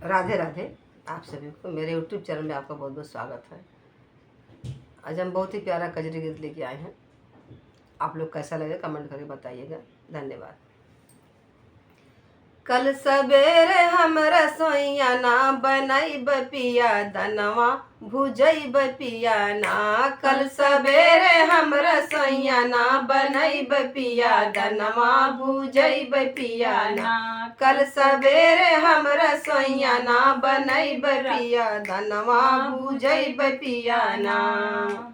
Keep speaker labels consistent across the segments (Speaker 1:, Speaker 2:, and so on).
Speaker 1: राधे राधे। आप सभी को मेरे यूट्यूब चैनल में आपका बहुत बहुत स्वागत है। आज हम बहुत ही प्यारा कजरी गीत लेके आए हैं। आप लोग कैसा लगे कमेंट करके बताइएगा। धन्यवाद। कल सवेरे हम रसोईया ना बनैब पिया दनवा भुजैब पिया ना। कल सवेरे हम रसोईया ना बनैब पिया दनवा भुजैब पिया ना। कल सवेरे हम रसोईया ना बनैब पिया दनवा भुजैब पिया ना।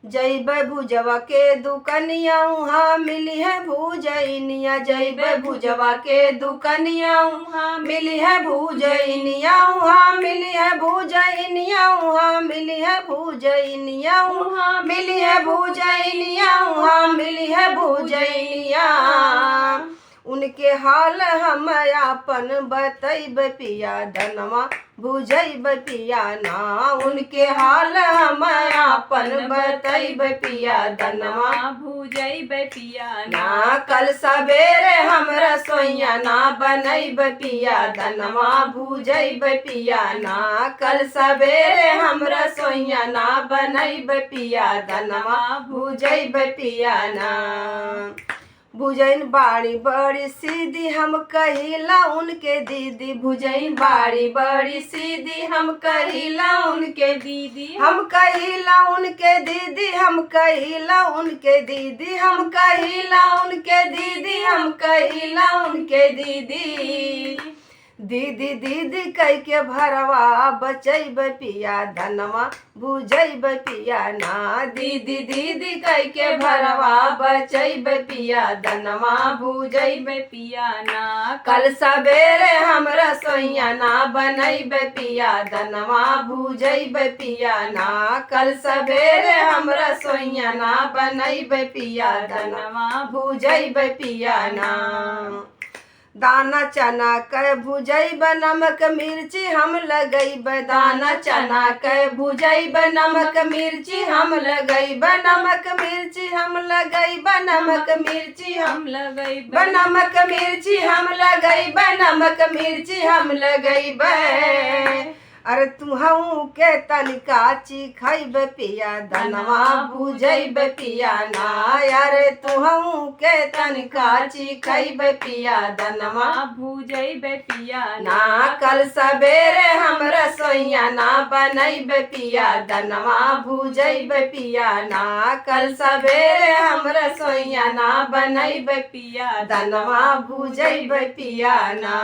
Speaker 1: जैब भुजवा के दुकनिया उहाँ मिली है भुजैनिया। जैब भुजवा के दुकनिया उहाँ मिली है भुजैनिया। उहाँ मिली है भुजैनिया। उहाँ मिली है भुजैनिया। उहाँ मिली है भुजैनिया। उहाँ मिली है भुजैनिया। उनके हाल हम आपन बतैब पिया दनवा भुजैब पिया ना। उनके हाल हम आपन बतैब पिया दनवा
Speaker 2: भुजैब पिया
Speaker 1: ना। कल सवेरे हम रसोईया ना बनैब पिया दनवा भुजैब पिया ना। कल सवेरे हम रसोईया ना बनैब पिया दनवा भुजैब पिया ना। भुजैन बाड़ी बड़ी सीधी हम कहिला उनके दीदी। भुजैन बाड़ी बड़ी सीधी हम कहिला उनके दीदी। हम कहिला उनके दीदी। हम कहिला उनके दीदी। हम कहिला उनके दीदी। हम कहिला उनके दीदी। दीदी दीदी कह के भरवा बचैब पिया दनवा भुजैब पिया ना। दीदी दीदी कह के भरवा बचैब पिया दनवा भुजैब पिया ना। कल सवेरे हम रसोईया ना बनैब पिया दनवा भुजैब पिया ना। कल सवेरे हम रसोईया ना बनैब पिया दनवा भुजैब पिया ना। दाना चना के भुजैब नमक मिर्ची हम लगैब। दाना चना के भुजैब नमक मिर्ची हम लगैब। नमक मिर्ची हम लगैब। नमक मिर्ची हम
Speaker 2: लगैब।
Speaker 1: नमक मिर्ची हम लगैब। नमक मिर्ची हम लगैब। अरे तुहू के तनिका चिखैब पिया दनवा भुजैब पिया ना। अरे तुहू के तनिका चिखैब पिया दनवा
Speaker 2: भुजैब पिया
Speaker 1: ना। कल सवेरे हम रसोईया ना बनैब पिया दनवा भुजैब पिया ना। कल सवेरे हम रसोईया ना बनैब
Speaker 2: पिया
Speaker 1: दनवा भुजैब पिया ना।